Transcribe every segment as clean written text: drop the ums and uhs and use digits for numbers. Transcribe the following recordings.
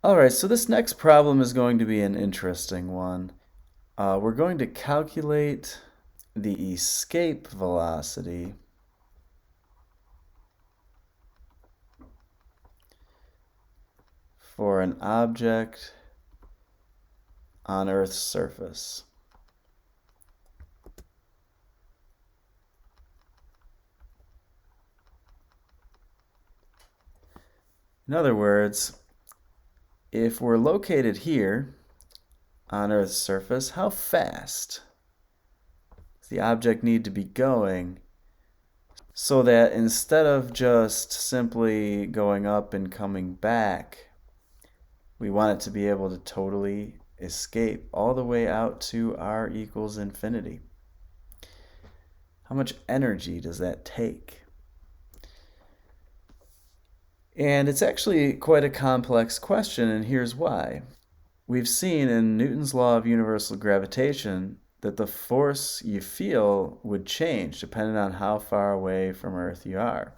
All right, so this next problem is going to be an interesting one. We're going to calculate the escape velocity for an object on Earth's surface. In other words, if we're located here on Earth's surface, how fast does the object need to be going so that instead of just simply going up and coming back, we want it to be able to totally escape all the way out to r equals infinity? How much energy does that take? And it's actually quite a complex question, and here's why. We've seen in Newton's law of universal gravitation that the force you feel would change depending on how far away from Earth you are.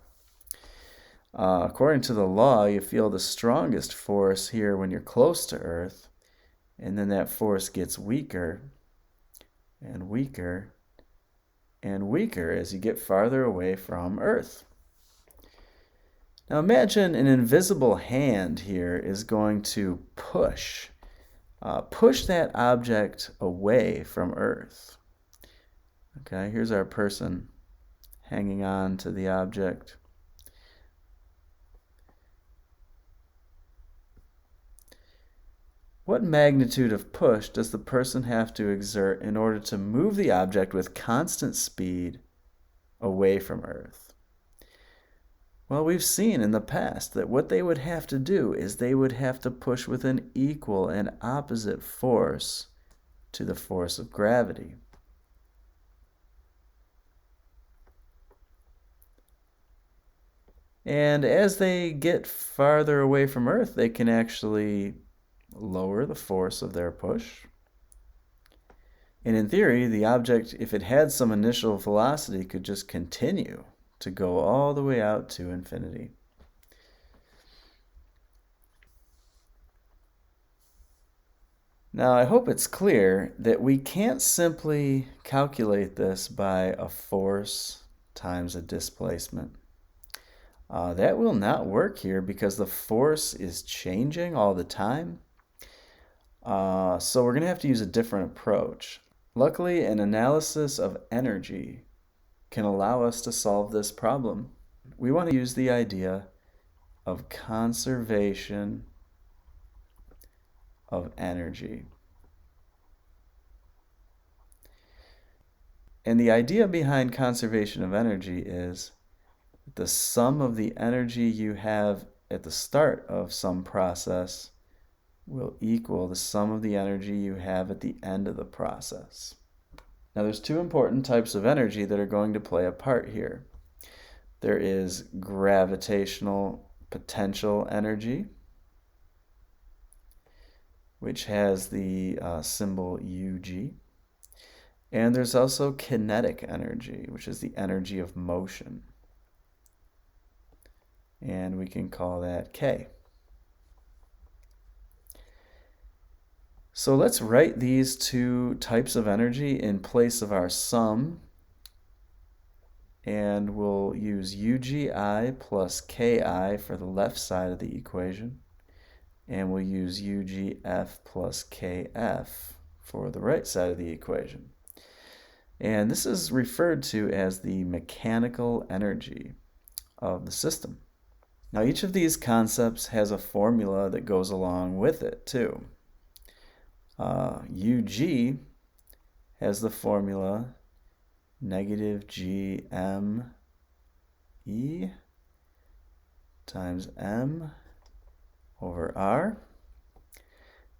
According to the law, you feel the strongest force here when you're close to Earth, and then that force gets weaker and weaker and weaker as you get farther away from Earth. Now imagine an invisible hand here is going to push that object away from Earth. Okay, here's our person hanging on to the object. What magnitude of push does the person have to exert in order to move the object with constant speed away from Earth? Well, we've seen in the past that what they would have to do is they would have to push with an equal and opposite force to the force of gravity. And as they get farther away from Earth, they can actually lower the force of their push. And in theory, the object, if it had some initial velocity, could just continue to go all the way out to infinity. Now, I hope it's clear that we can't simply calculate this by a force times a displacement. That will not work here because the force is changing all the time. So we're going to have to use a different approach. Luckily, an analysis of energy can allow us to solve this problem. We want to use the idea of conservation of energy. And the idea behind conservation of energy is that the sum of the energy you have at the start of some process will equal the sum of the energy you have at the end of the process. Now there's two important types of energy that are going to play a part here. There is gravitational potential energy, which has the symbol UG. And there's also kinetic energy, which is the energy of motion. And we can call that K. So let's write these two types of energy in place of our sum. And we'll use UGI plus KI for the left side of the equation. And we'll use UGF plus KF for the right side of the equation. And this is referred to as the mechanical energy of the system. Now, each of these concepts has a formula that goes along with it, too. UG has the formula negative GME times M over R.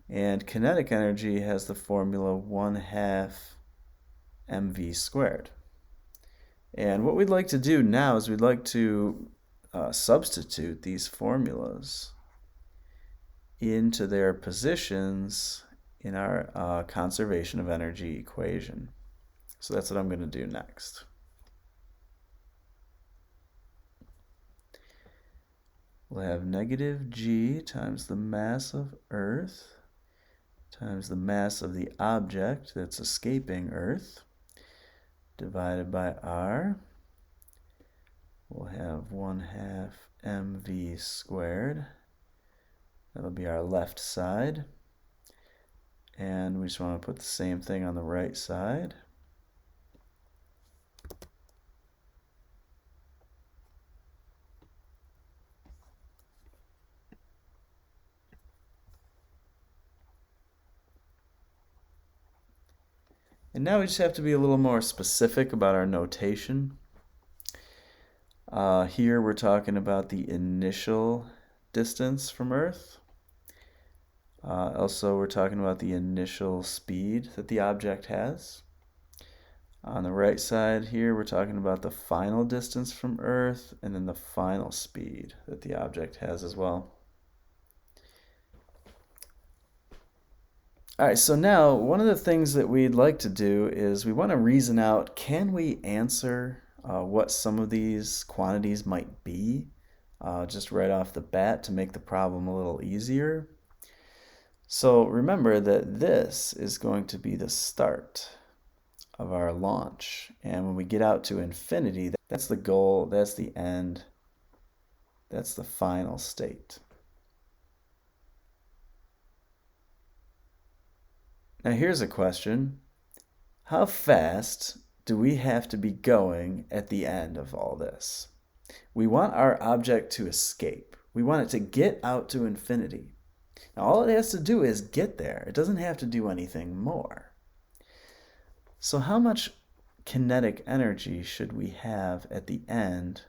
And kinetic energy has the formula 1/2 mv squared. And what we'd like to do now is we'd like to substitute these formulas into their positions in our conservation of energy equation. So that's what I'm going to do next. we'll have negative g times the mass of Earth times the mass of the object that's escaping Earth divided by r. We'll have 1/2 mv squared. That'll be our left side. And we just want to put the same thing on the right side. And now we just have to be a little more specific about our notation. Here we're talking about the initial distance from Earth. Also, we're talking about the initial speed that the object has. On the right side here, we're talking about the final distance from Earth and then the final speed that the object has as well. All right, so now one of the things that we'd like to do is we want to reason out, can we answer what some of these quantities might be just right off the bat to make the problem a little easier? So remember that this is going to be the start of our launch. And when we get out to infinity, that's the goal, that's the end, that's the final state. Now here's a question. How fast do we have to be going at the end of all this? We want our object to escape. We want it to get out to infinity. Now all it has to do is get there. It doesn't have to do anything more. So how much kinetic energy should we have at the end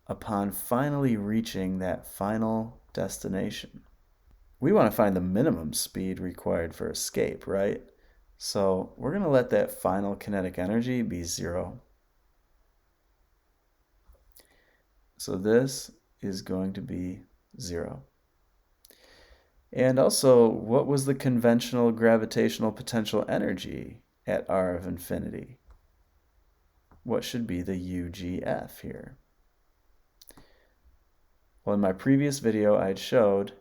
upon finally reaching that final destination? We want to find the minimum speed required for escape, right? So we're going to let that final kinetic energy be 0. So this is going to be 0. And also, what was the conventional gravitational potential energy at r of infinity? What should be the UGF here? Well, in my previous video, I showed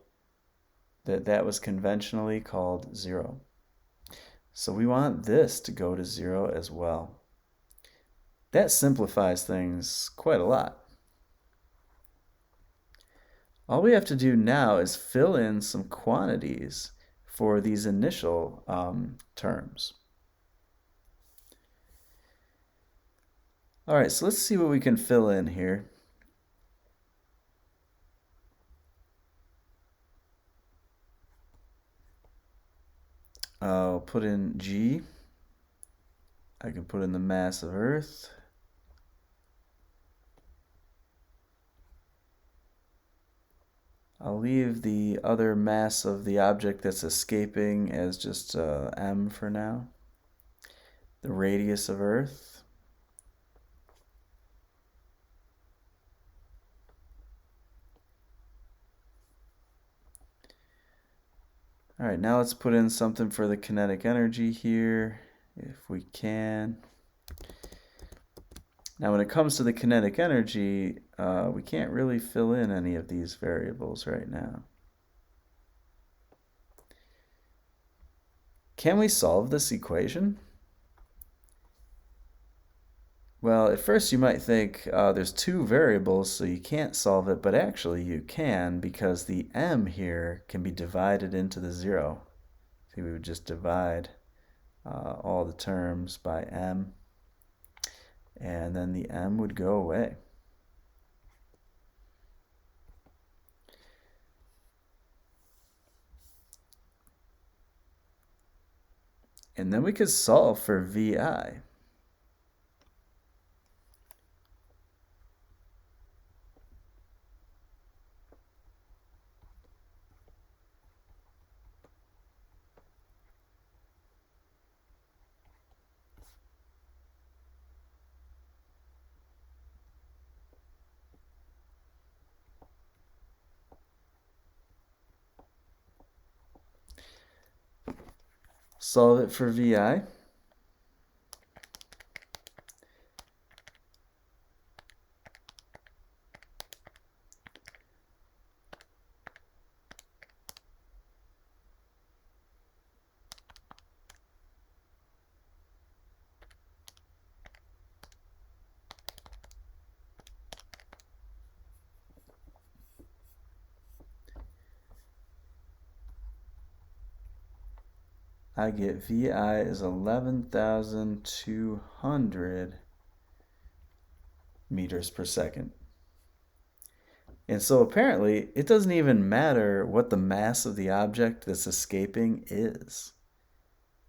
that was conventionally called 0. So we want this to go to 0 as well. That simplifies things quite a lot. All we have to do now is fill in some quantities for these initial terms. All right, so let's see what we can fill in here. I'll put in G. I can put in the mass of Earth. I'll leave the other mass of the object that's escaping as just m for now. The radius of Earth. All right, now let's put in something for the kinetic energy here, if we can. Now when it comes to the kinetic energy, we can't really fill in any of these variables right now. Can we solve this equation? Well, at first you might think there's 2 variables, so you can't solve it, but actually you can, because the m here can be divided into the 0. See, we would just divide all the terms by m, and then the m would go away. And then we could solve for VI. Solve it for VI. I get VI is 11,200 meters per second. And so apparently, it doesn't even matter what the mass of the object that's escaping is.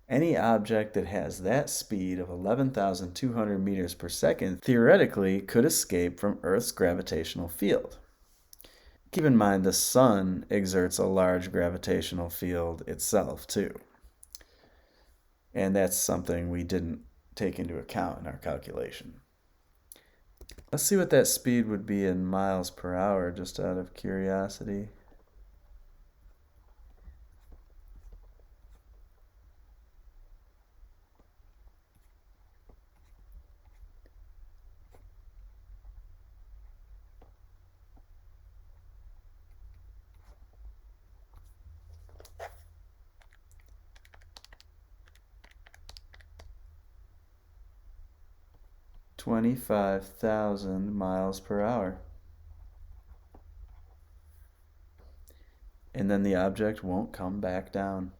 Any object that has that speed of 11,200 meters per second theoretically could escape from Earth's gravitational field. Keep in mind the sun exerts a large gravitational field itself, too. And that's something we didn't take into account in our calculation. Let's see what that speed would be in miles per hour, just out of curiosity. $25,000 miles per hour. And then the object won't come back down.